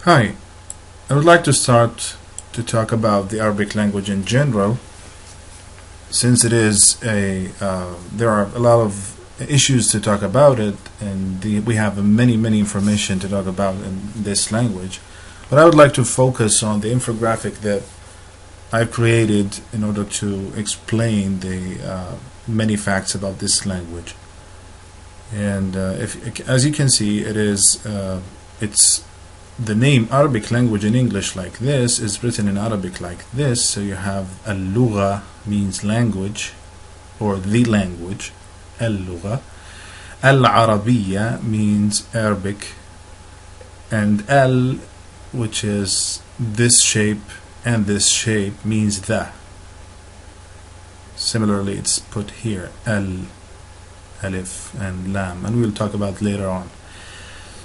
Hi, I would like to start to talk about the Arabic language in general, since it is there are a lot of issues to talk about it, and we have many information to talk about in this language. But I would like to focus on the infographic that I've created in order to explain the many facts about this language. And as you can see, it's the name Arabic language in English like this is written in Arabic like this. So you have al-lugha means language or the language, al-lugha. Al-Arabiyya means Arabic, and al, which is this shape and this shape, means the. Similarly, it's put here al, alif and lam, and we'll talk about later on.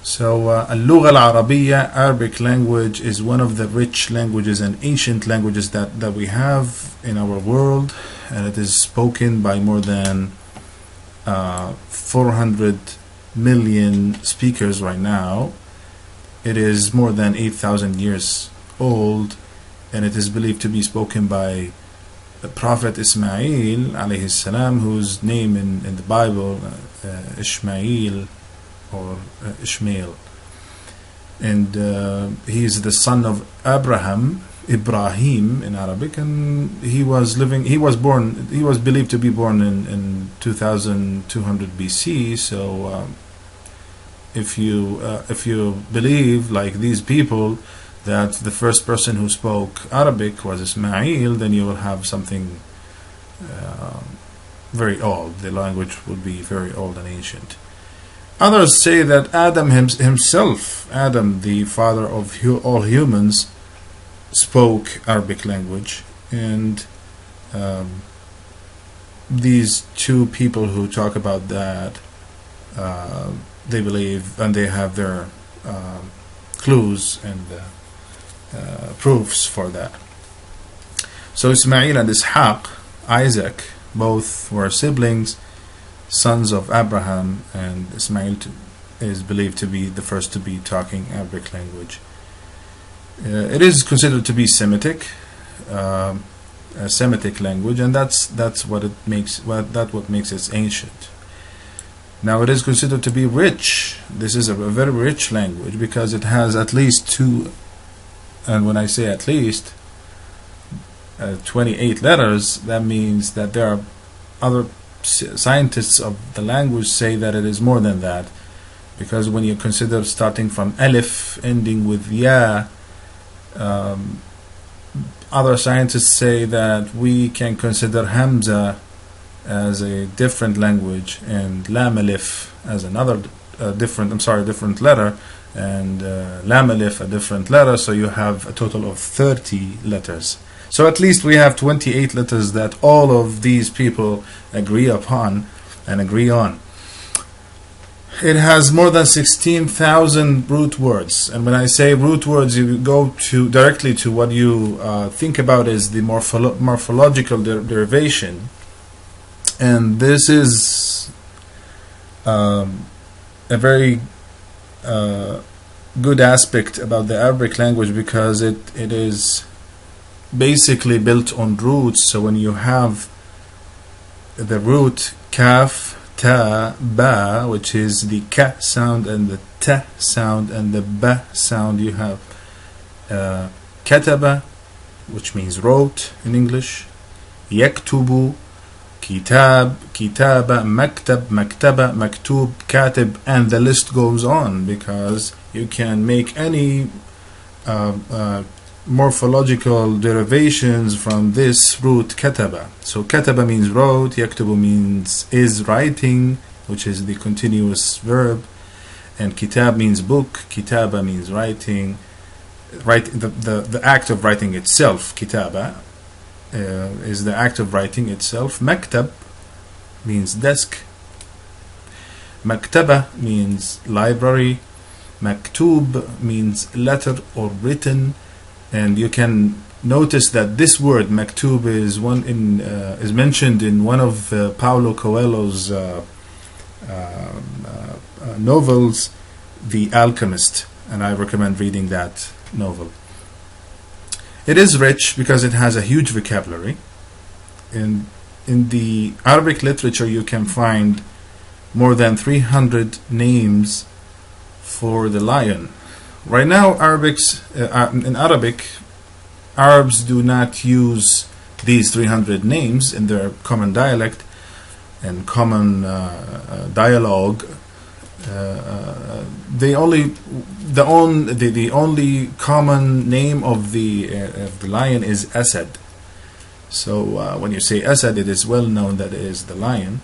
So al-lugha al-Arabiyya, Arabic language, is one of the rich languages and ancient languages that we have in our world, and it is spoken by more than 400 million speakers right now. It is more than 8,000 years old, and it is believed to be spoken by the Prophet Ismail alayhi salam, whose name in the Bible Ishmael or Ishmael, and he is the son of Ibrahim in Arabic, and he was believed to be born in 2200 BC. So if you believe, like these people, that the first person who spoke Arabic was Ismail, then you will have something very old. The language would be very old and ancient. Others say that Adam himself, Adam, the father of all humans, spoke Arabic language, and these two people who talk about that, they believe, and they have their clues and proofs for that. So Ismail and Ishaq, Isaac, both were siblings, sons of Abraham, and Ismail is believed to be the first to be talking Arabic language. It is considered to be Semitic, a Semitic language, and that's what makes it ancient. Now it is considered to be rich. This is a very rich language because it has at least two, and when I say at least 28 letters, that means that there are other scientists of the language say that it is more than that, because when you consider starting from alif ending with ya, other scientists say that we can consider hamza as a different language and lam alif as another different letter, and lam alif a different letter, so you have a total of 30 letters. So at least we have 28 letters that all of these people agree upon and agree on. It has more than 16,000 root words, and when I say root words, you go directly to what you think about as the morphological derivation, and this is a very good aspect about the Arabic language, because it is basically built on roots. So when you have the root kaf, ta, ba, which is the ka sound and the ta sound and the ba sound, you have kataba, which means wrote in English, yaktubu, kitab, kitaba, maktab, maktaba, maktub, katib, and the list goes on, because you can make any morphological derivations from this root kataba. So kataba means wrote, yaktubu means is writing, which is the continuous verb, and kitab means book, kitaba means writing, the act of writing itself. Kitaba is the act of writing itself. Maktab means desk, maktaba means library, maktub means letter or written. And you can notice that this word maktub is mentioned in one of Paulo Coelho's novels, The Alchemist, and I recommend reading that novel. It is rich because it has a huge vocabulary. In the Arabic literature, you can find more than 300 names for the lion. Right now, in Arabic, Arabs do not use these 300 names in their common dialect and common dialogue. The only common name of the lion is Asad. So when you say Asad, it is well known that it is the lion.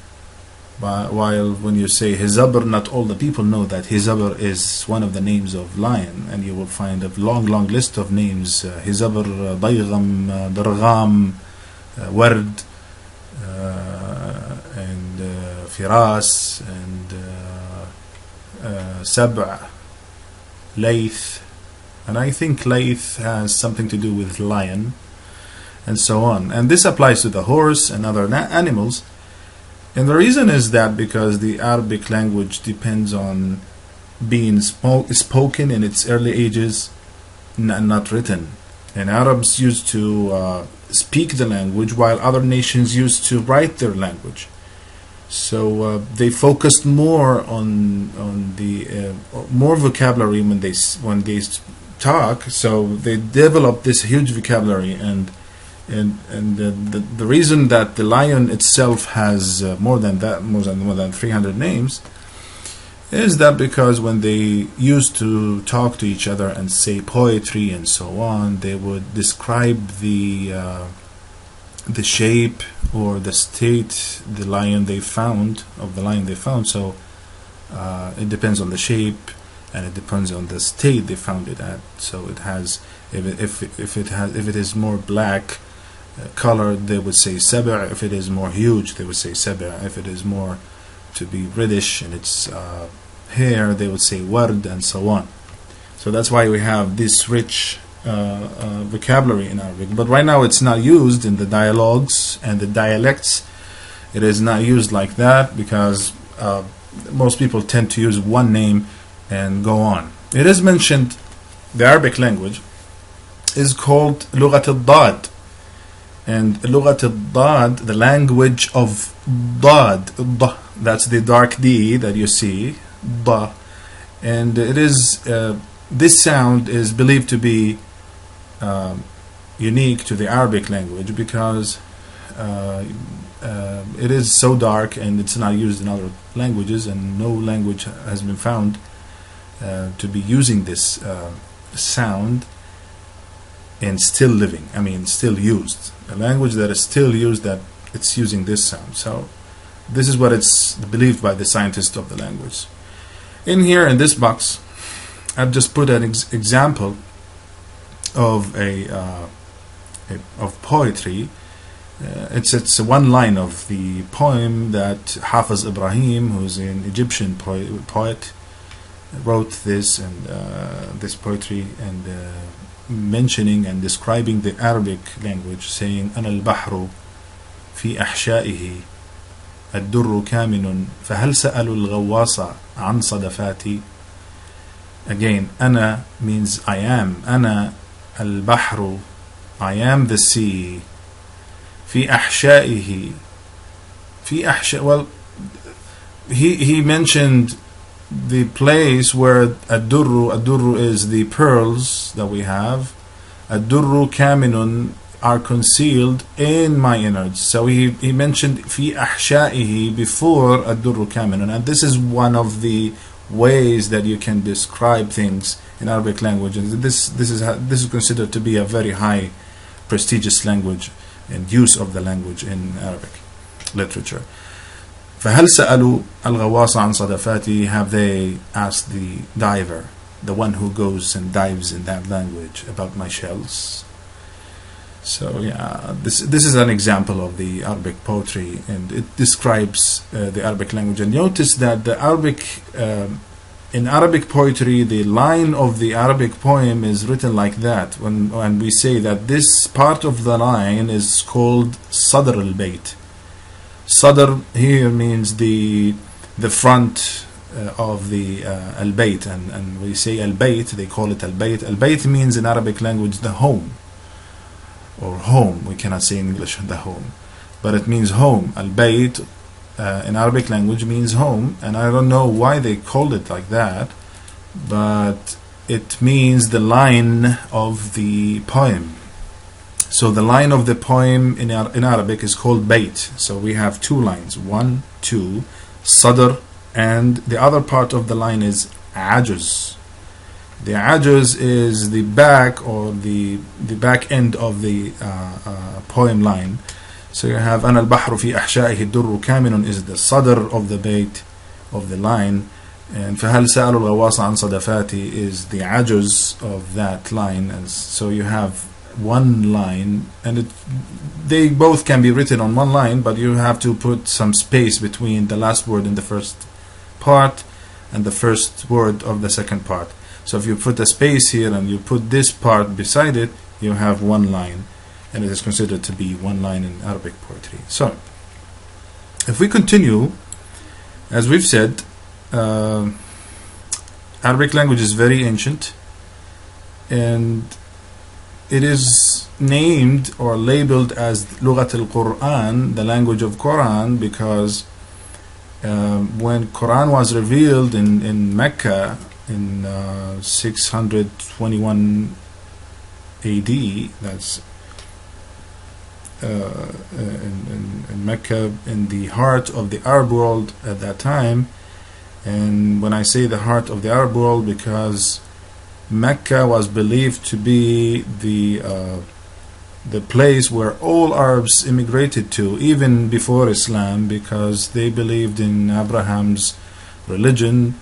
While when you say Hizabr, not all the people know that Hizabr is one of the names of lion, and you will find a long list of names: Hizabr, Baygam, Dargham, Ward, and Firas, and Sab'a, Layth, and I think Layth has something to do with lion, and so on. And this applies to the horse and other animals. And the reason is that because the Arabic language depends on being spoken in its early ages and not written. And Arabs used to speak the language while other nations used to write their language. So they focused more on the more vocabulary when they talk. So they developed this huge vocabulary, and the reason that the lion itself has more than 300 names is that because when they used to talk to each other and say poetry and so on, they would describe the shape or the state the lion they found. So it depends on the shape, and it depends on the state they found it at. So it has, if it is more black colored, they would say Sab'a. If it is more huge, they would say Sab'a. If it is more to be reddish in its hair, they would say Ward, and so on. So that's why we have this rich vocabulary in Arabic. But right now it's not used in the dialogues and the dialects. It is not used like that because most people tend to use one name and go on. It is mentioned, the Arabic language is called Lughat al-Dad. And Lughat al-Dad, the language of Dad, that's the dark D that you see, Da. And it is, this sound is believed to be unique to the Arabic language because it is so dark and it's not used in other languages, and no language has been found to be using this sound and still living, still used. A language that is still used, that it's using this sound. So this is what it's believed by the scientists of the language. In here, in this box, I've just put an example of of poetry. It's one line of the poem that Hafiz Ibrahim, who's an Egyptian poet, wrote this and this poetry, and mentioning and describing the Arabic language, saying أنا البحر في أحشائه الدر كامن فهل سألوا الغواص عن صدفاتي. Again, أنا means I am. أنا البحر, I am the sea. في أحشائه, في أحشاء, well, he mentioned the place where ad-durru is the pearls that we have. Ad-durru kaminun are concealed in my innards. So he mentioned fi ahsha'ihi before ad-durru kaminun, and this is one of the ways that you can describe things in Arabic language. And this is considered to be a very high, prestigious language and use of the language in Arabic literature. فهل سألوا الغواص عن صدفاتي, have they asked the diver, the one who goes and dives in that language, about my shells? So yeah, this is an example of the Arabic poetry, and it describes the Arabic language. And notice that the Arabic in Arabic poetry, the line of the Arabic poem is written like that. When we say that this part of the line is called Sadr al-Bayt. Sadr here means the front of the al-bayt, and we say al-bayt, they call it al-bayt. Al-bayt means in Arabic language the home, or home. We cannot say in English the home, but it means home. Al-bayt in Arabic language means home, and I don't know why they called it like that, but it means the line of the poem. So the line of the poem in Arabic is called bayt. So we have two lines, 1, 2, sadr, and the other part of the line is ajuz. The ajuz is the back, or the back end of the poem line. So you have أنا البحر في أحشائه الدر كامن is the sadr of the bayt, of the line, and فهل سأل الغواص عن صدفاتي is the ajuz of that line. And so you have one line, and they both can be written on one line, but you have to put some space between the last word in the first part and the first word of the second part. So if you put a space here and you put this part beside it, you have one line, and it is considered to be one line in Arabic poetry. So if we continue, as we've said, Arabic language is very ancient, and it is named or labeled as Lughat al-Quran, the language of Quran, because when Quran was revealed in Mecca in 621 AD, that's in Mecca, in the heart of the Arab world at that time. And when I say the heart of the Arab world, because Mecca was believed to be the place where all Arabs immigrated to, even before Islam, because they believed in Abraham's religion,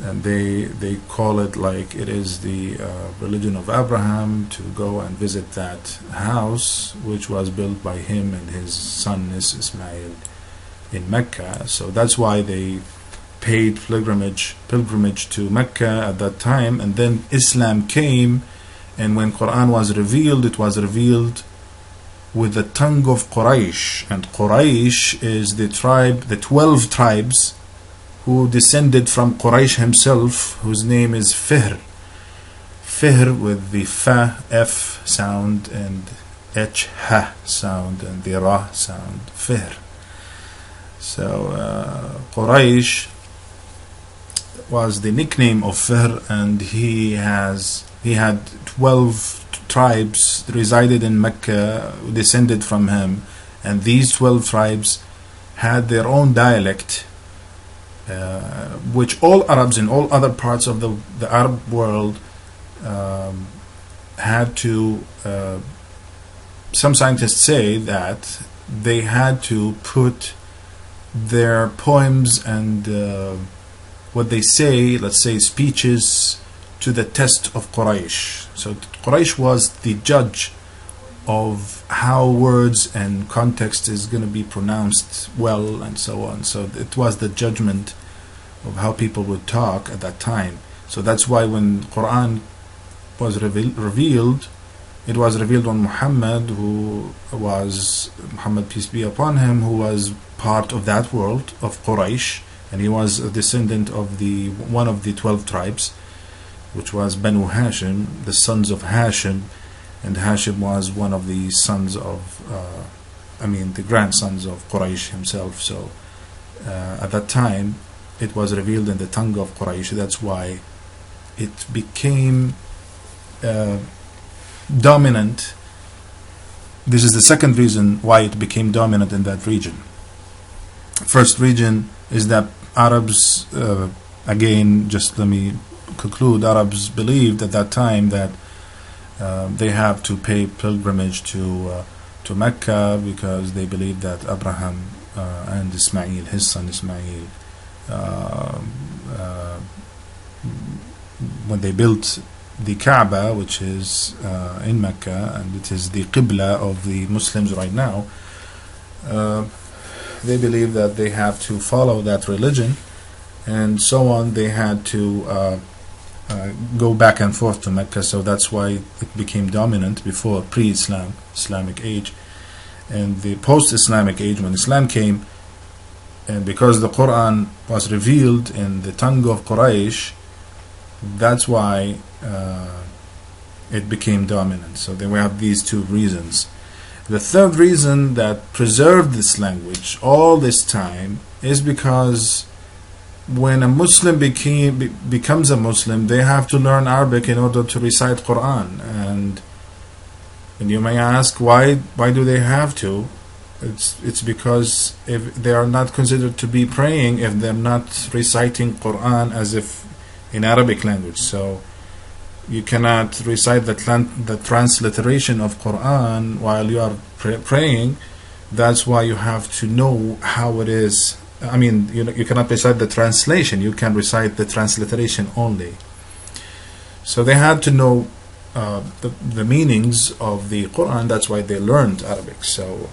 and they call it like it is the religion of Abraham, to go and visit that house which was built by him and his son Ismail in Mecca. So that's why they paid pilgrimage to Mecca at that time. And then Islam came, and when Quran was revealed, it was revealed with the tongue of Quraysh, and Quraysh is the tribe, the 12 tribes who descended from Quraysh himself, whose name is Fihr with the fa, f sound, and h, ha sound, and the ra sound, Fihr. So Quraysh was the nickname of Fihr, and he had 12 tribes resided in Mecca, descended from him, and these 12 tribes had their own dialect, which all Arabs in all other parts of the Arab world had to, some scientists say that they had to put their poems and what they say, let's say speeches, to the test of Quraysh. So Quraysh was the judge of how words and context is going to be pronounced well, and so on. So it was the judgment of how people would talk at that time. So that's why when Quran was revealed, it was revealed on Muhammad, Muhammad, peace be upon him, who was part of that world of Quraysh, and he was a descendant of one of the 12 tribes, which was Banu Hashim, the sons of Hashim, and Hashim was one of the sons of, the grandsons of Quraysh himself. So at that time, it was revealed in the tongue of Quraysh. That's why it became dominant. This is the second reason why it became dominant in that region. First reason is that Arabs, again, just let me conclude, Arabs believed at that time that they have to pay pilgrimage to Mecca, because they believed that Abraham and Ismail, his son Ismail, when they built the Kaaba, which is in Mecca, and it is the Qibla of the Muslims right now, they believe that they have to follow that religion, and so on. They had to go back and forth to Mecca. So that's why it became dominant before Islamic age. And the post-Islamic age, when Islam came, And because the Quran was revealed in the tongue of Quraysh, that's why it became dominant. So then we have these two reasons. The third reason that preserved this language all this time is because when a Muslim becomes a Muslim, they have to learn Arabic in order to recite Quran. And you may ask, why do they have to? It's because if they are not considered to be praying if they're not reciting Quran as if in Arabic language. So you cannot recite the transliteration of Quran while you are praying. That's why you have to know how it is. I mean, you cannot recite the translation. You can recite the transliteration only. So they had to know the meanings of the Quran. That's why they learned Arabic. So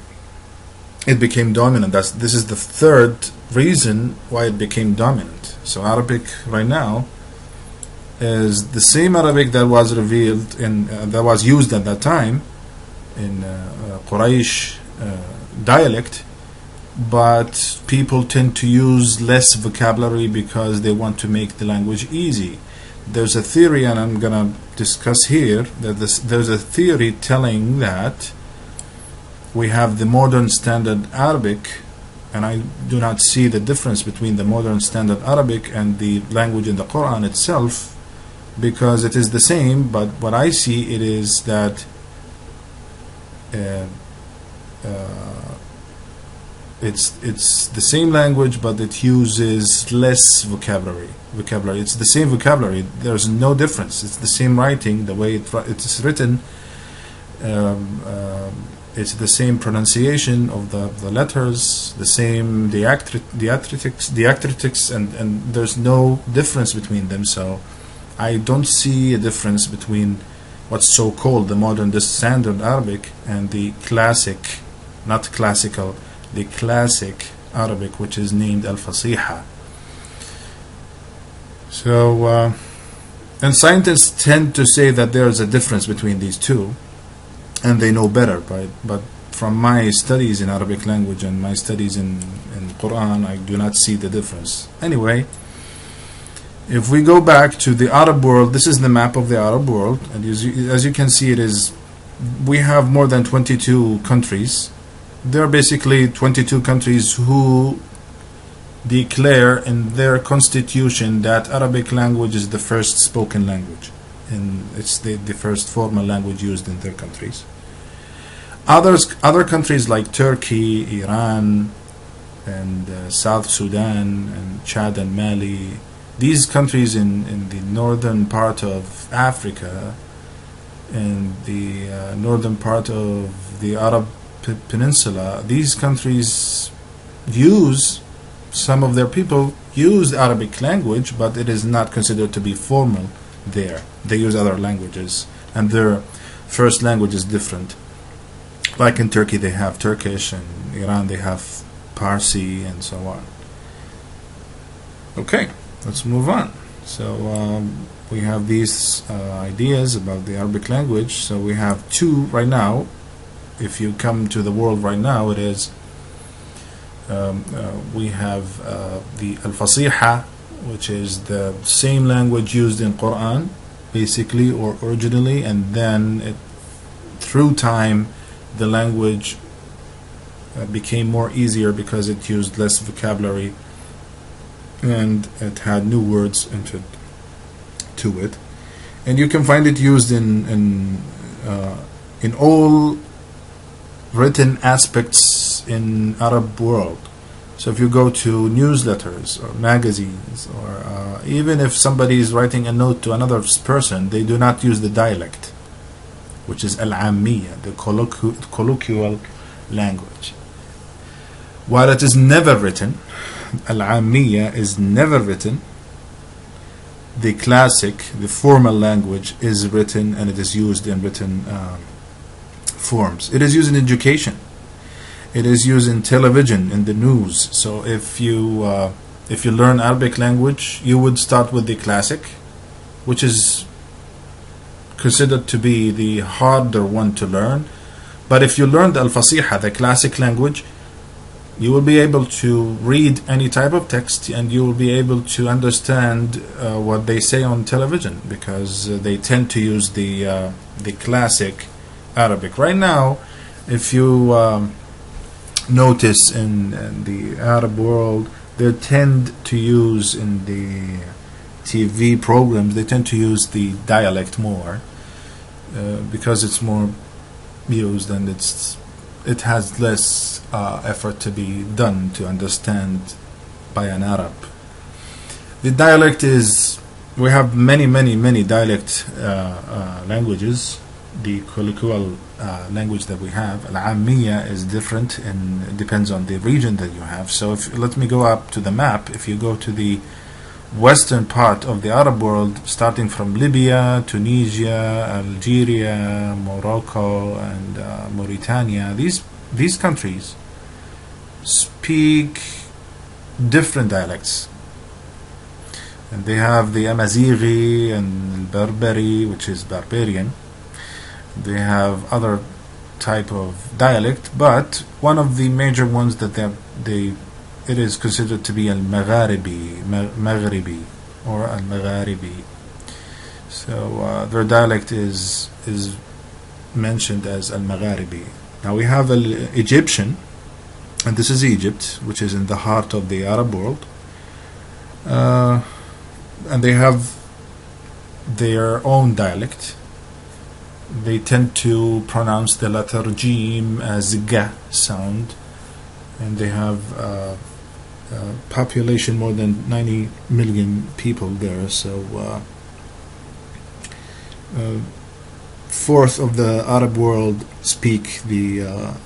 it became dominant. This is the third reason why it became dominant. So Arabic right now is the same Arabic that was revealed that was used at that time in Quraysh dialect, but people tend to use less vocabulary because they want to make the language easy. There's a theory, and I'm gonna discuss here, that there's a theory telling that we have the modern standard Arabic, and I do not see the difference between the modern standard Arabic and the language in the Quran itself, because it is the same. But what I see it is that it's the same language, but it uses less vocabulary. It's the same vocabulary. There's no difference. It's the same writing, the way it's written. It's the same pronunciation of the letters, the same diacritics, and there's no difference between them. So I don't see a difference between what's so called the modern, the standard Arabic, and the classic, not classical, the classic Arabic, which is named Al-Fasiha. So, and scientists tend to say that there is a difference between these two, and they know better. But from my studies in Arabic language and my studies in Quran, I do not see the difference. Anyway, if we go back to the Arab world, this is the map of the Arab world, and as you can see, we have more than 22 countries. There are basically 22 countries who declare in their constitution that Arabic language is the first spoken language, and it's the first formal language used in their countries. Other countries like Turkey, Iran, and South Sudan, and Chad and Mali, these countries in the northern part of Africa and the northern part of the Arab Peninsula, these countries some of their people use Arabic language, but it is not considered to be formal there. They use other languages, and their first language is different. Like in Turkey, they have Turkish, and Iran, they have Parsi, and so on. Okay, let's move on. So we have these ideas about the Arabic language. So we have two right now. If you come to the world right now, it is we have the Al-Fasiha, which is the same language used in Quran, basically, or originally, and then through time the language became more easier because it used less vocabulary and it had new words entered to it, and you can find it used in all written aspects in Arab world. So if you go to newsletters or magazines, or even if somebody is writing a note to another person, they do not use the dialect, which is al-Ammiya, the colloquial language. While it is never written, al-Ammiya is never written, the classic, the formal language is written, and it is used in written forms. It is used in education. It is used in television, in the news. So if you learn Arabic language, you would start with the classic, which is considered to be the harder one to learn. But if you learn the Al-Fasiha, the classic language, you will be able to read any type of text, and you will be able to understand what they say on television, because they tend to use the classic Arabic. Right now, if you notice in the Arab world, they tend to use, in the TV programs, they tend to use the dialect more, because it's more used, and it has less effort to be done to understand by an Arab. The dialect is, we have many dialect languages. The colloquial language that we have, Al-Ammiya, is different, and it depends on the region that you have. So let me go up to the map. If you go to the western part of the Arab world, starting from Libya, Tunisia, Algeria, Morocco, and Mauritania, these countries speak different dialects. And they have the Amazighi and Berberi, which is barbarian. They have other type of dialect, but one of the major ones that it is considered to be Maghribi or Al-Magharibi. So their dialect is mentioned as Al-Magharibi. Now we have Egyptian, and this is Egypt, which is in the heart of the Arab world, and they have their own dialect. They tend to pronounce the letter Jim as Ga sound, and they have population more than 90 million people there. So fourth of the Arab world speak the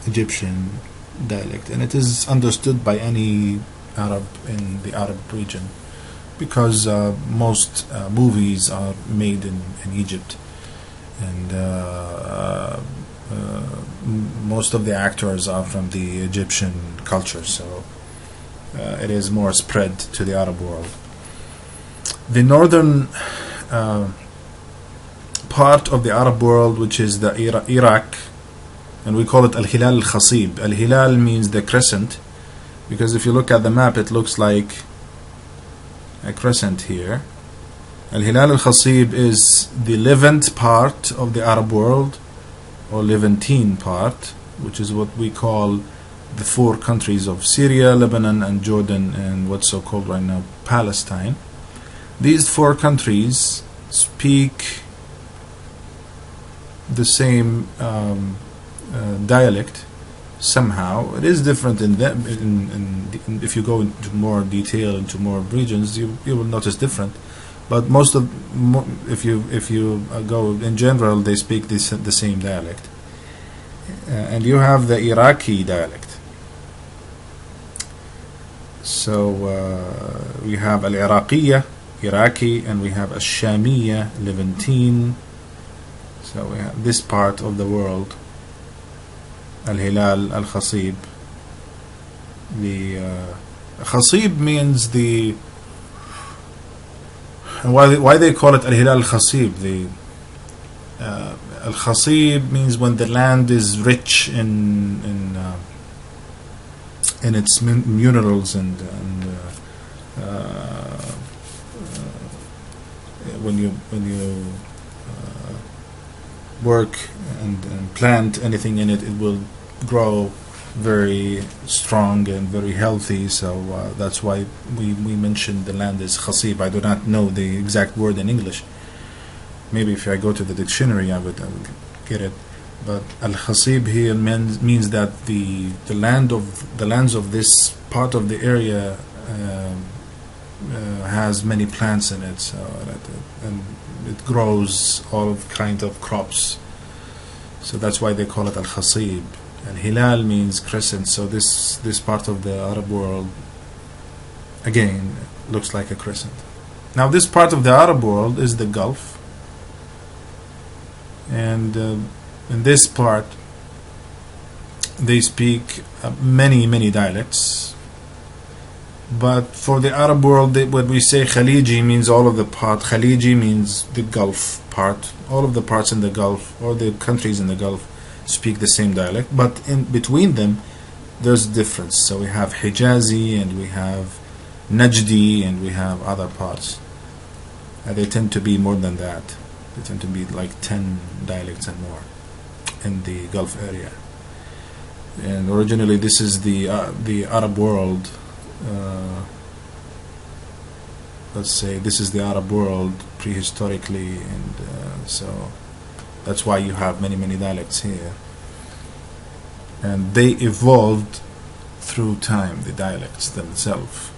Egyptian dialect, and it is understood by any Arab in the Arab region, because most movies are made in Egypt, and most of the actors are from the Egyptian culture, so it is more spread to the Arab world. The northern part of the Arab world, which is the Iraq, and we call it Al-Hilal Al-Khasib. Al-Hilal means the crescent, because if you look at the map, it looks like a crescent here. Al-Hilal Al-Khasib is the Levant part of the Arab world, or Levantine part, which is what we call the four countries of Syria, Lebanon, and Jordan, and what's so called right now Palestine. These four countries speak the same dialect. Somehow it is different in them. If you go into more detail, into more regions, you will notice different. But if you go in general, they speak the same dialect. And you have the Iraqi dialect. So we have Al-Iraqiyya, Iraqi, and we have Al-Shamiyya, Levantine. So we have this part of the world, Al-Hilal Al-Khasib. The Khasib means the... Why they call it Al-Hilal Al-Khasib? The Al-Khasib means when the land is rich in its minerals, and when you work and plant anything in it, it will grow very strong and very healthy. So that's why we mentioned the land is khasib. I do not know the exact word in English. Maybe if I go to the dictionary, I would get it. But al-khasib here means that the lands of this part of the area has many plants in it, and it grows all kinds of crops. So that's why they call it al-khasib. And hilal means crescent. So this part of the Arab world, again, looks like a crescent. Now this part of the Arab world is the Gulf, and in this part they speak many dialects. But for the Arab world, when we say Khaliji, means all of the part. Khaliji means the Gulf part. All of the parts in the Gulf, or the countries in the Gulf, speak the same dialect. But in between them, there's a difference. So we have Hijazi and we have Najdi and we have other parts. They tend to be more than that. They tend to be like 10 dialects and more in the Gulf area. And originally this is the Arab world. Let's say this is the Arab world prehistorically, and so that's why you have many dialects here. And they evolved through time, the dialects themselves.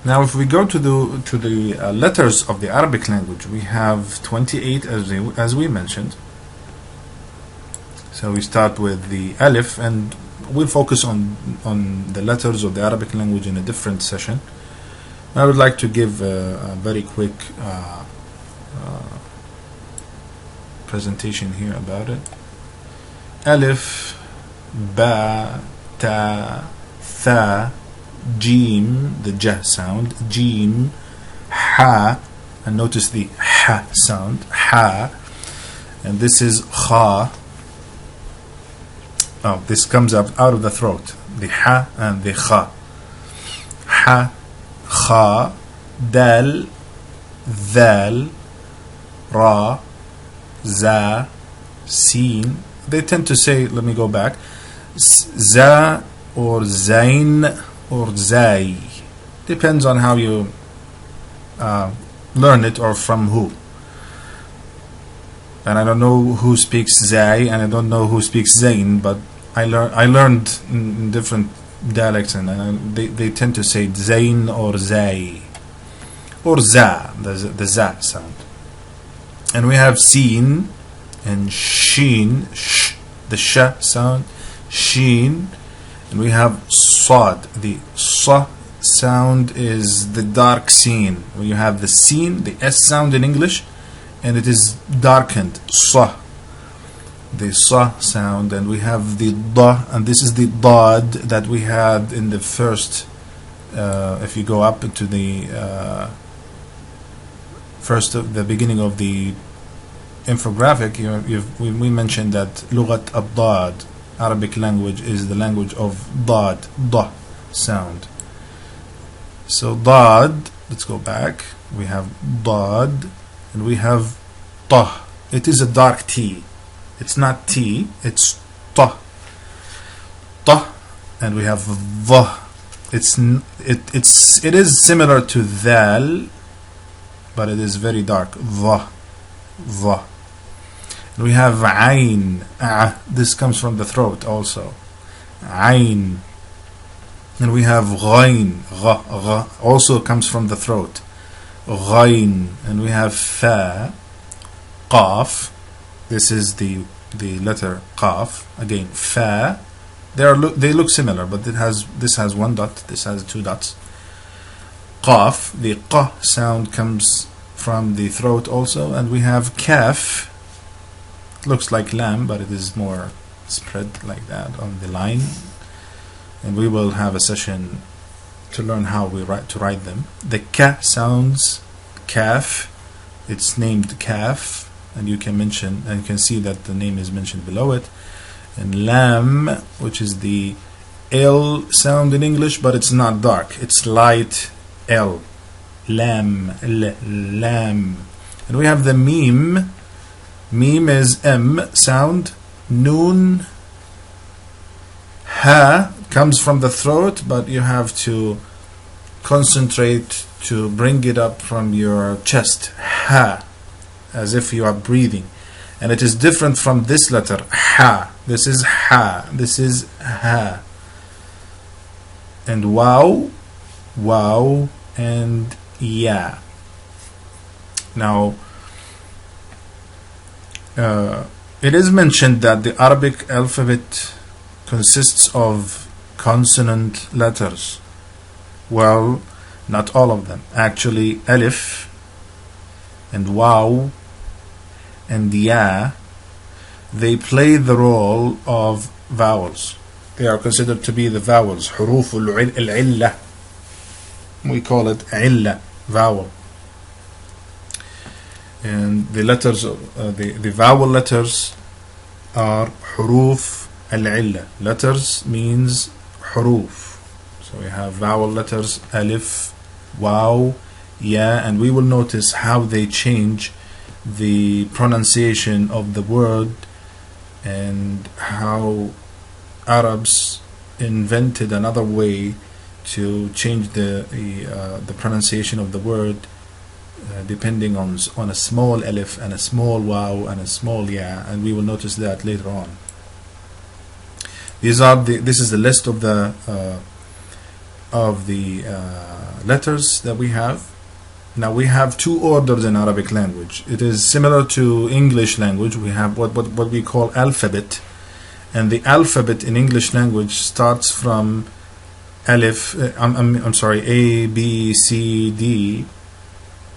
Now, if we go to the letters of the Arabic language, we have 28 as we mentioned. So we start with the alif, and we'll focus on the letters of the Arabic language in a different session. I would like to give a very quick presentation here about it. Alif, ba, ta, tha, jim, the j sound, jim, ha, and notice the ha sound, ha, and this is kha. Oh, this comes up out of the throat, the ha and the kha. Ha, kha, dal, dhal, ra, za, sin. They tend to say, let me go back, za or zain or zai. Depends on how you learn it or from who. And I don't know who speaks zai and I don't know who speaks zain, but I learned in different dialects, and they tend to say zain or zai or za, the za sound. And we have sin and sheen, sh, the sh sound, sheen, and we have sad. The sa sound is the dark scene. When you have the sin, the s sound in English, and it is darkened, sa, the sa sound, and we have the da, and this is the dad that we had in the first. If you go up into the first of the beginning of the infographic, we mentioned that Lughat ad-Dad, Arabic language, is the language of Dad, Da sound. So Dad, let's go back. We have Dad, and we have Ta. It is a dark T. It's not T, it's Ta. Ta, and we have Va. It is similar to Dhal, but it is very dark. Va. We have Ain. This comes from the throat also. Ain. And we have Ghain. Gha also comes from the throat. Ghain. And we have Fa. Qaf. This is the letter Qaf. Again, Fa. They look similar, but this has one dot. This has two dots. Qaf. The Qa sound comes from the throat also, and we have Kaf. It looks like lamb, but it is more spread like that on the line, and we will have a session to learn how we write them. The Ka sounds, Kaf, it's named Kaf, and you can mention and you can see that the name is mentioned below it. And Lam, which is the L sound in English, but it's not dark, it's light L. Lam, lam. And we have the Mim. Mim is M sound. Noon. Ha comes from the throat, but you have to concentrate to bring it up from your chest. Ha, as if you are breathing. And it is different from this letter. Ha. This is ha. This is ha. And wow, wow, and yeah. Now, it is mentioned that the Arabic alphabet consists of consonant letters. Well, not all of them. Actually, alif and waw and ya, they play the role of vowels. They are considered to be the vowels. حروف العلة. We call it عِلَّة, vowel. and the letters, the vowel letters are حروف العلة. Letters means حروف. So we have vowel letters alif, waw, ya, and we will notice how they change the pronunciation of the word and how Arabs invented another way to change the pronunciation of the word depending on a small alif and a small waw and a small ya, and we will notice that later on. This is the list of the letters that we have. Now we have two orders in Arabic language. It is similar to English language. We have what we call alphabet, and the alphabet in English language starts from alif. I'm sorry, A, B, C, D,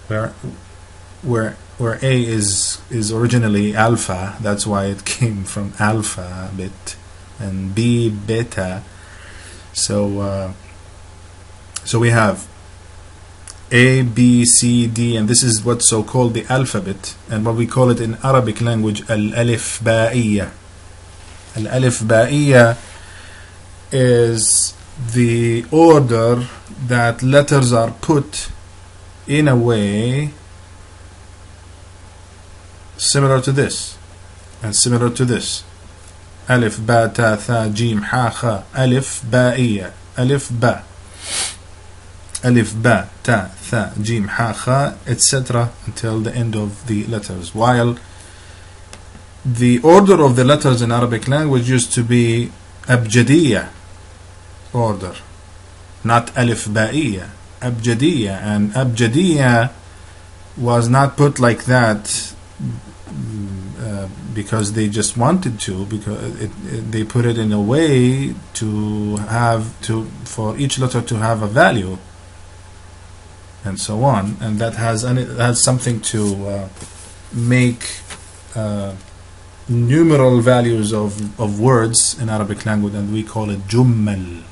where A is originally alpha. That's why it came from alphabet, and B, beta. So we have A, B, C, D, and this is what's so called the alphabet, and what we call it in Arabic language al-alif ba'iyya. Al-alif ba'iyya is the order that letters are put in a way similar to this and similar to this. Alif, ba, ta, tha, jim, ha, kha. Alif ba'iyya. Alif ba. Alif, ba, ta, tha, jim, ha, kha, etc. until the end of the letters. While the order of the letters in Arabic language used to be abjadiyya order, not alif ba'iyya. Abjadiyya, and abjadiyya was not put like that because they just wanted to, because they put it in a way for each letter to have a value, and so on, and that has something to make numeral values of words in Arabic language, and we call it jummal.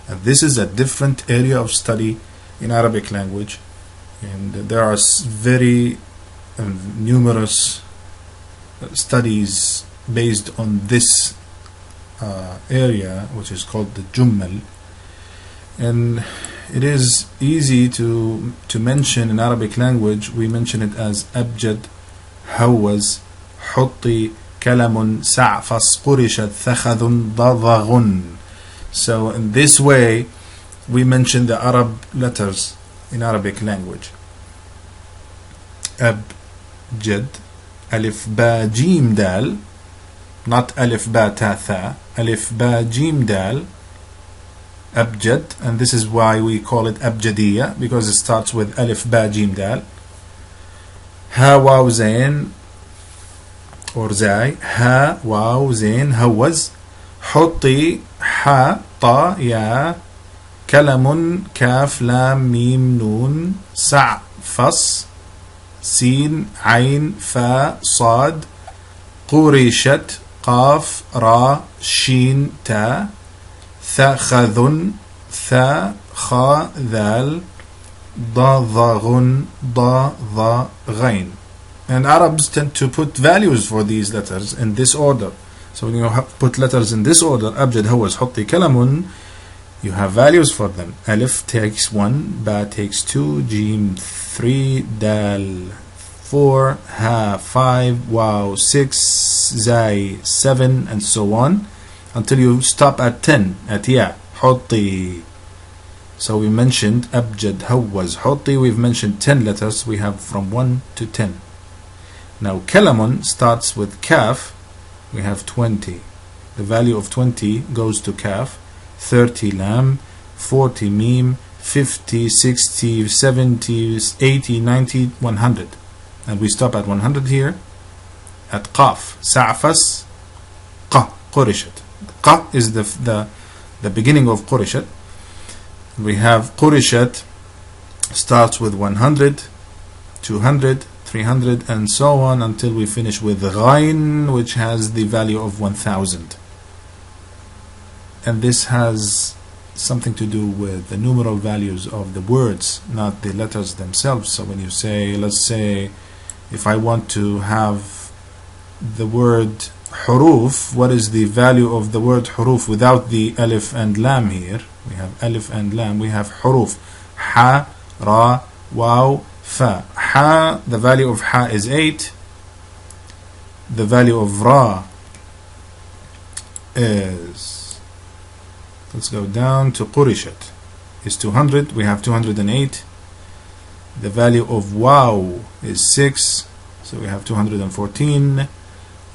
And this is a different area of study in Arabic language, and there are very numerous studies based on this area, which is called the jummal. And it is easy to mention in Arabic language. We mention it as abjad, hawaz, hutti, kalamun, sa'fas, qurishat, thakhadun, dadaghun. So in this way we mention the Arab letters in Arabic language. Abjad, alif ba jim dal, not alif ba ta tha, alif ba jim dal, abjad, and this is why we call it abjadiyya, because it starts with alif ba jim dal. Ha waw zain or zai, ha waw zain hawaz, حطي ح طا يا كلم كاف لام ميم نون سع فص سين عين فا صاد قريشت قاف را شين تا ثا خذن ثا خا ذال ضا ضاغن ضا ضا غين. And Arabs tend to put values for these letters in this order. So when you put letters in this order, abjad, hawaz, hutti, kalamun, you have values for them. Alif takes 1, ba takes 2, jim 3, dal 4, ha 5, waw 6, zai 7, and so on, until you stop at 10, at ya, hutti. So we mentioned abjad, hawaz, hutti. We've mentioned 10 letters. We have from 1 to 10. Now kalamun starts with kaf. We have 20. The value of 20 goes to kaf, 30 lam, 40 mim, 50, 60, 70, 80, 90, 100. And we stop at 100 here. At qaf, sa'fas, qa, qurishat. Qa is the beginning of qurishat. We have qurishat starts with 100, 200, 300, and so on until we finish with ghain, which has the value of 1000. And this has something to do with the numeral values of the words, not the letters themselves. So when you say, let's say, if I want to have the word huruf, what is the value of the word huruf without the alif and lam here? We have alif and lam, we have huruf. Ha, ra, waw, fa. Ha, the value of ha is 8. The value of ra is, let's go down to qurishat, is 200. We have 208. The value of waw is 6, so we have 214.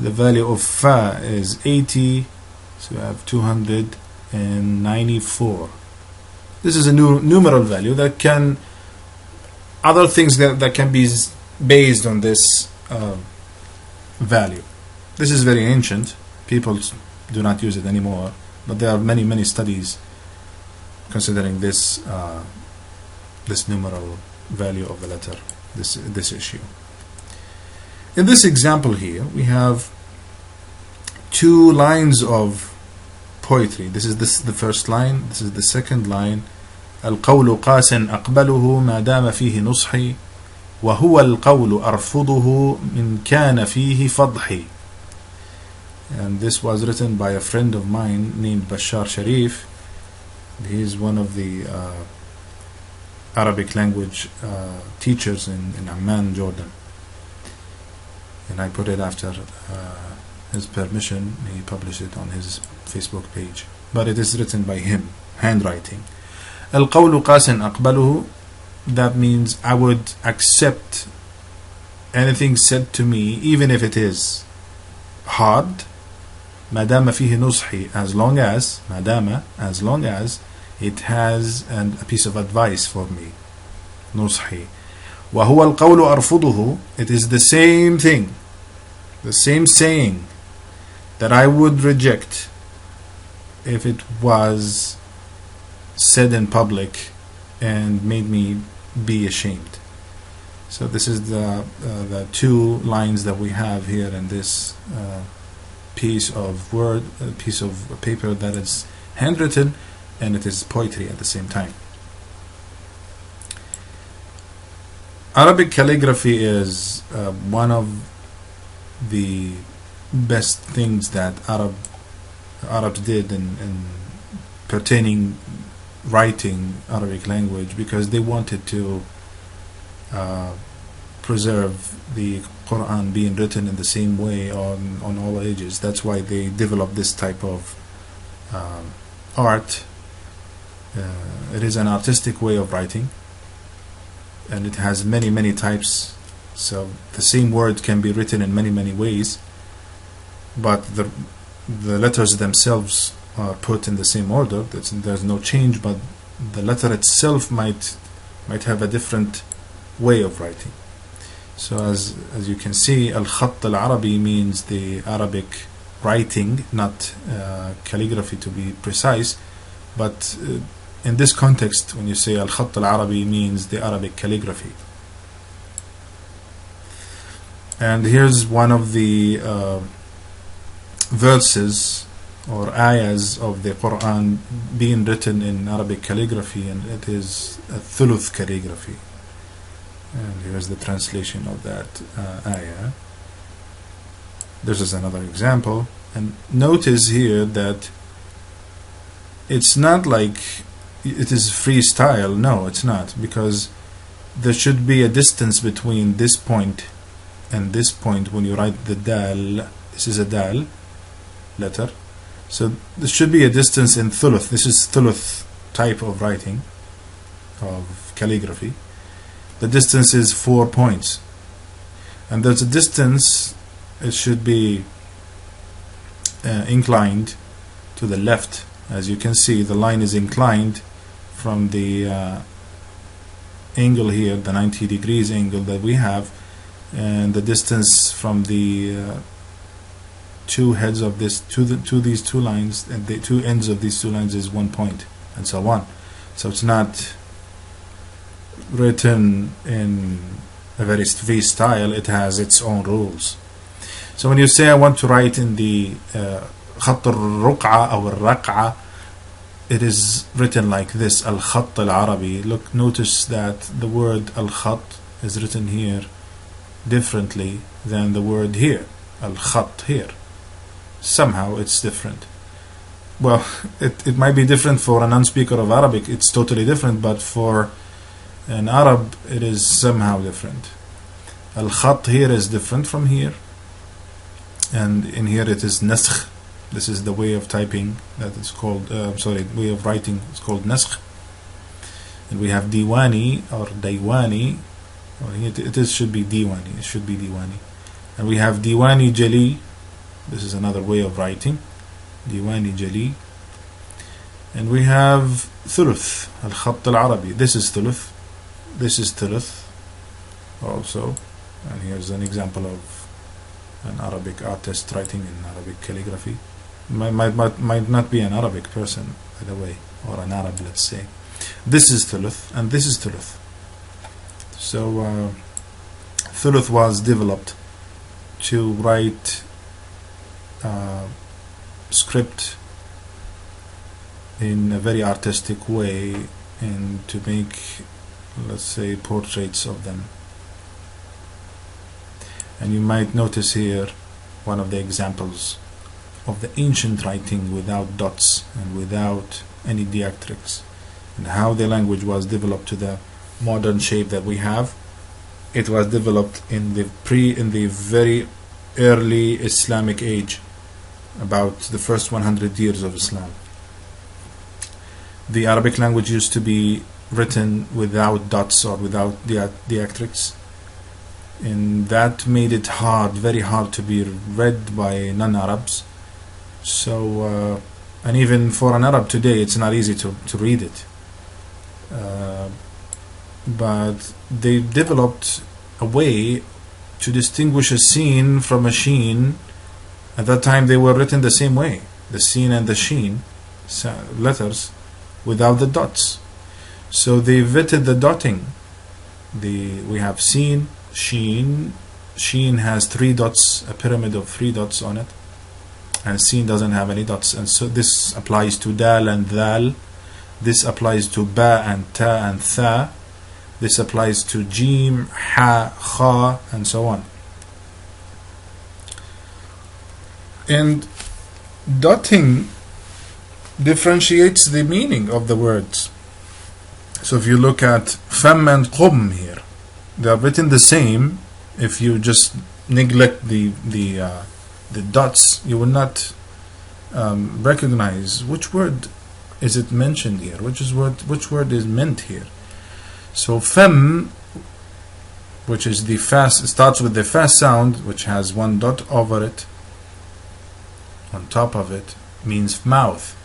The value of fa is 80, so we have 294. This is a numeral value that can, other things that can be based on this value. This is very ancient. People do not use it anymore, but there are many studies considering this this numeral value of the letter, this issue. In this example here, we have 2 lines of poetry. This is the first line. This is the second line. القول قاس أقبله ما دام فيه نصحي وهو القول أرفضه من كان فيه فضحي. And this was written by a friend of mine named Bashar Sharif. He is one of the Arabic language teachers in Amman, Jordan. And I put it after his permission. He published it on his Facebook page, but it is written by him, handwriting. القول قاس أقبله, that means I would accept anything said to me even if it is hard. ما دام فيه نصحي, as long as, ما دام, as long as it has a piece of advice for me. نصحي. وهو القول أرفضه, it is the same thing, the same saying that I would reject if it was said in public and made me be ashamed. So this is the 2 lines that we have here in this piece of paper that is handwritten, and it is poetry at the same time. Arabic calligraphy is one of the best things that Arabs did in pertaining writing Arabic language, because they wanted to preserve the Quran being written in the same way on all ages. That's why they developed this type of art. It is an artistic way of writing, and it has many types. So the same word can be written in many ways, but the letters themselves are put in the same order. There's no change, but the letter itself might have a different way of writing. So as you can see, al-khatt al-arabi means the Arabic writing, not calligraphy to be precise, but in this context, when you say al-khatt al-arabi, means the Arabic calligraphy. And here's one of the verses or ayahs of the Quran being written in Arabic calligraphy, and it is a thuluth calligraphy. And here's the translation of that ayah. This is another example, and notice here that it's not like it is freestyle. No, it's not, because there should be a distance between this point and this point when you write the dal. This is a dal letter, so there should be a distance in thuluth. This is thuluth type of writing, of calligraphy. The distance is 4 points, and there's a distance, it should be inclined to the left. As you can see, the line is inclined from the angle here, the 90 degrees angle that we have, and the distance from the 2 heads of this to these 2 lines, and the 2 ends of these 2 lines is 1 point, and so on. So it's not written in a very free style. It has its own rules. So when you say I want to write in the خط الرقعة أو الرقعة, it is written like this, al-khatt al-arabi. Look, notice that the word al-khatt is written here differently than the word here, al-khatt here. Somehow it's different. Well, it might be different for a non-speaker of Arabic, it's totally different, but for an Arab it is somehow different. Al-khatt here is different from here, and in here it is naskh. This is the way of typing that is called, way of writing, it's called naskh. And we have diwani or daywani, or should be diwani, it should be diwani. And we have diwani jali, this is another way of writing, diwani jali. And we have thuluth, al-khatt al-arabi, this is thuluth, this is thuluth also. And here's an example of an Arabic artist writing in Arabic calligraphy. Might not be an Arabic person, by the way, or an Arab, let's say. This is thuluth, and this is thuluth. So thuluth was developed to write script in a very artistic way and to make, let's say, portraits of them. And you might notice here one of the examples of the ancient writing without dots and without any diacritics, and how the language was developed to the modern shape that we have. It was developed in the very early Islamic age, about the first 100 years of Islam. The Arabic language used to be written without dots or without diacritics, and that made it hard, very hard to be read by non-Arabs. So, and even for an Arab today, it's not easy to read it. But they developed a way to distinguish a scene from a sheen. At that time, they were written the same way, the scene and the sheen letters, without the dots. So they vetted the dotting. We have scene, sheen. Sheen has 3 dots, a pyramid of 3 dots on it, and sin doesn't have any dots. And so this applies to dal and dhal, this applies to ba and ta and tha, this applies to jim, ha, kha, and so on. And dotting differentiates the meaning of the words. So if you look at fam and qum here, they are written the same. If you just neglect the dots, you will not recognize which word is it mentioned here, which word is meant here. So fem, which is the fast, starts with the fast sound, which has 1 dot over it, on top of it, means mouth,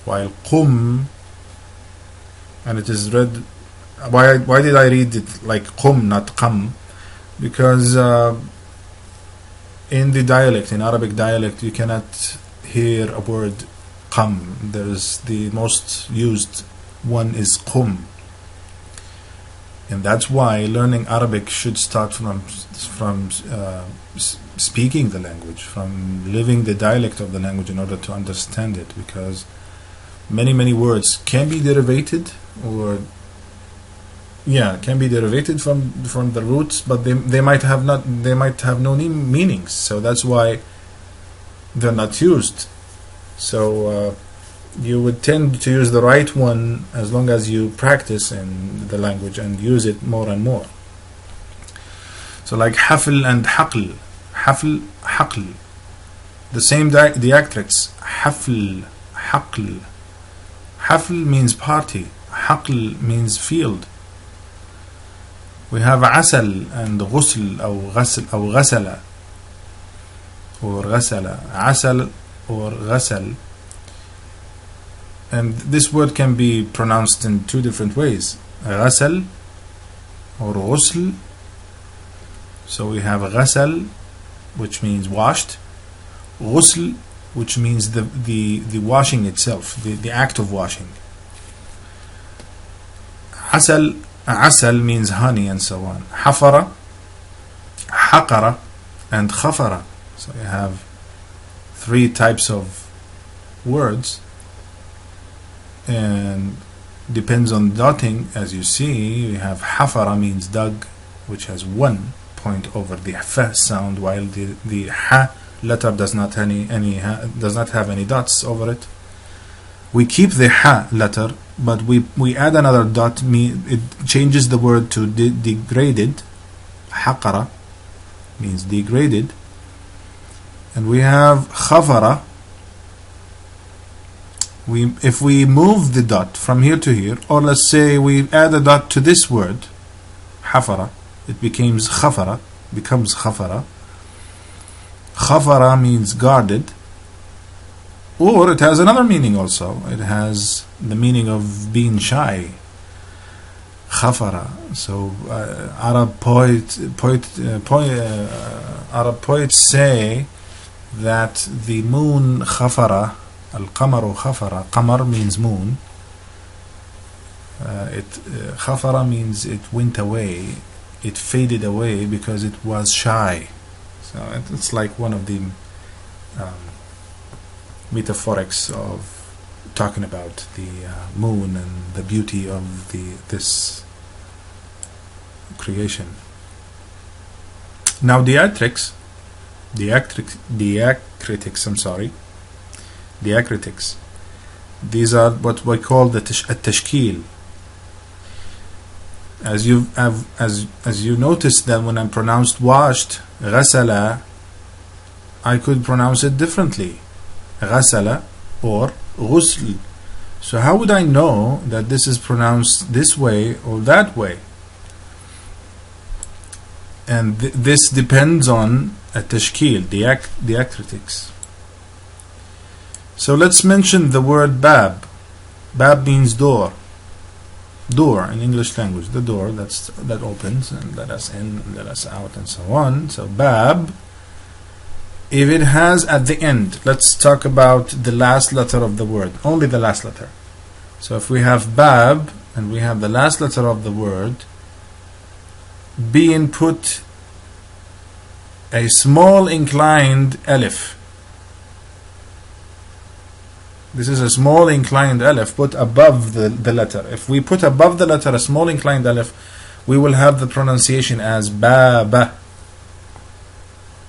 while qum, and it is read. Why did I read it like qum, not qam? Because in the dialect, in Arabic dialect, you cannot hear a word qam. There's the most used one is qum, and that's why learning Arabic should start from speaking the language, from living the dialect of the language in order to understand it, because many words can be derivated can be derivated from the roots, but they might have no meanings, so that's why they're not used. So you would tend to use the right one as long as you practice in the language and use it more and more. So like hafl and haql, hafl, haql, the same diacritics. Hafl, haql. Hafl means party, haql means field. We have asal and ghusl or ghasala or ghasala, asal or ghasal. And this word can be pronounced in 2 different ways, ghasal or ghusl. So we have ghasal, which means washed, ghusl, which means the washing itself, the act of washing. Asal means honey, and so on. Hafara, haqara, and khafara. So you have 3 types of words. and depends on dotting. As you see, we have hafara means dug, which has 1 point over the f sound, while the ha letter does not have any dots over it. We keep the ha letter, but we add another dot. It changes the word to degraded. Haqara means degraded. And we have khafara. If we move the dot from here to here, or let's say we add a dot to this word, hafara, it becomes khafara. Khafara means guarded, or it has another meaning also. It has the meaning of being shy. Khafara. So Arab poets say that the moon khafara, al-qamaru khafara. Qamar means moon. Khafara means it went away. It faded away because it was shy. So it's like one of the metaphorics of talking about the moon and the beauty of this creation. Now diacritics, these are what we call the at-tashkil. As you noticed that when I pronounced washed, غسل, I could pronounce it differently, غسل or غسل. So how would I know that this is pronounced this way or that way? And this depends on at-tashkil, diacritics. So let's mention the word bab. Bab means door. Door in English language, the door that opens and let us in and let us out and so on. So bab, if it has at the end, let's talk about the last letter of the word, only the last letter. So if we have bab and we have the last letter of the word being put a small inclined alif. This is a small inclined alif put above the letter. If we put above the letter a small inclined alif, we will have the pronunciation as baba.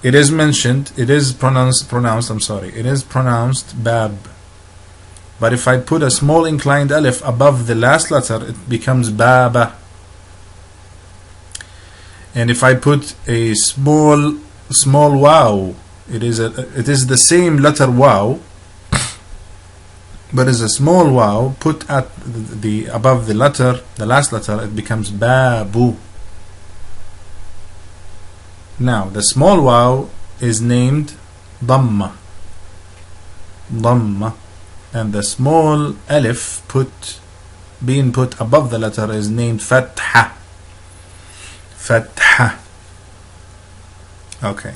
It is pronounced bab. But if I put a small inclined alif above the last letter, it becomes baba. And if I put a small waw, it is the same letter waw, but is a small waw put at the above the last letter, it becomes babu. Now the small waw is named damma, and the small alif being put above the letter is named fatha. Okay.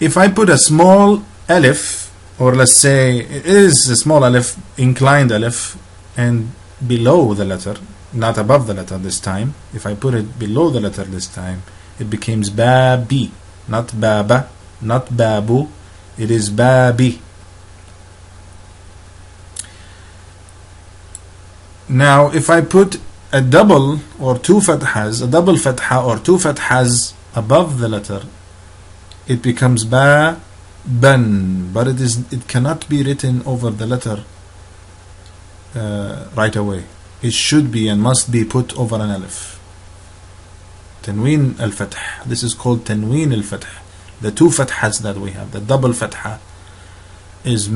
If I put a small alif, or let's say it is a small alif, inclined alif, and below the letter, not above the letter this time. If I put it below the letter this time, it becomes babi, not baba, not babu. It is babi. Now, if I put a double or two fathas, a double fatha or two fathas above the letter, it becomes ba ban, but it cannot be written over the letter right away. It should be and must be put over an alif. Tanween al-fath. This is called tanween al-fath. The two fathas that we have, the double fatha is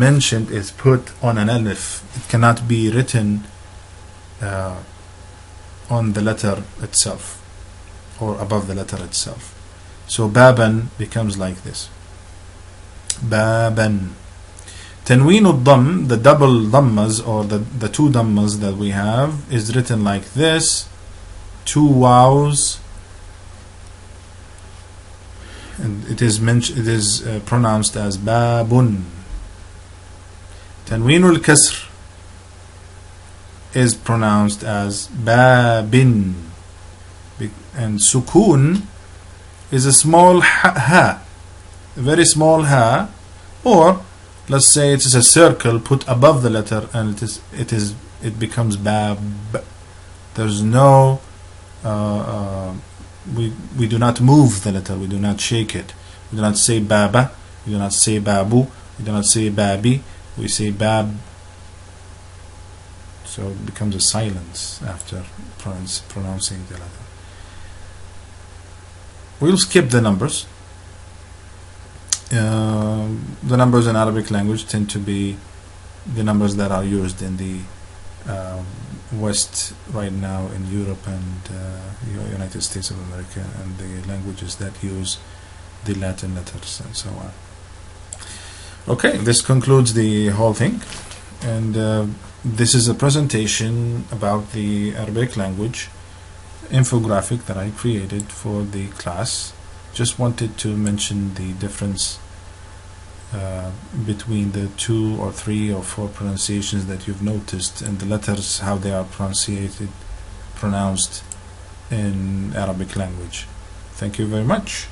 put on an alif. It cannot be written on the letter itself or above the letter itself. So baban becomes like this. Baban. Tanween al-dhamm, the double dhammas or the two dhammas that we have, is written like this. Two waws, and it is pronounced as babun. Tanween al-kasr is pronounced as babin, and sukun is a small ha, a very small ha, or let's say it is a circle put above the letter, and it becomes bab. There's no we do not move the letter, we do not shake it. We do not say baba, we do not say babu, we do not say babi, we say bab. So it becomes a silence after pronouncing the letter. We'll skip the numbers. The numbers in Arabic language tend to be the numbers that are used in the West right now, in Europe and United States of America, and the languages that use the Latin letters and so on. Okay, this concludes the whole thing, and this is a presentation about the Arabic language infographic that I created for the class. Just wanted to mention the difference between the 2 or 3 or 4 pronunciations that you've noticed, and the letters, how they are pronounced in Arabic language. Thank you very much.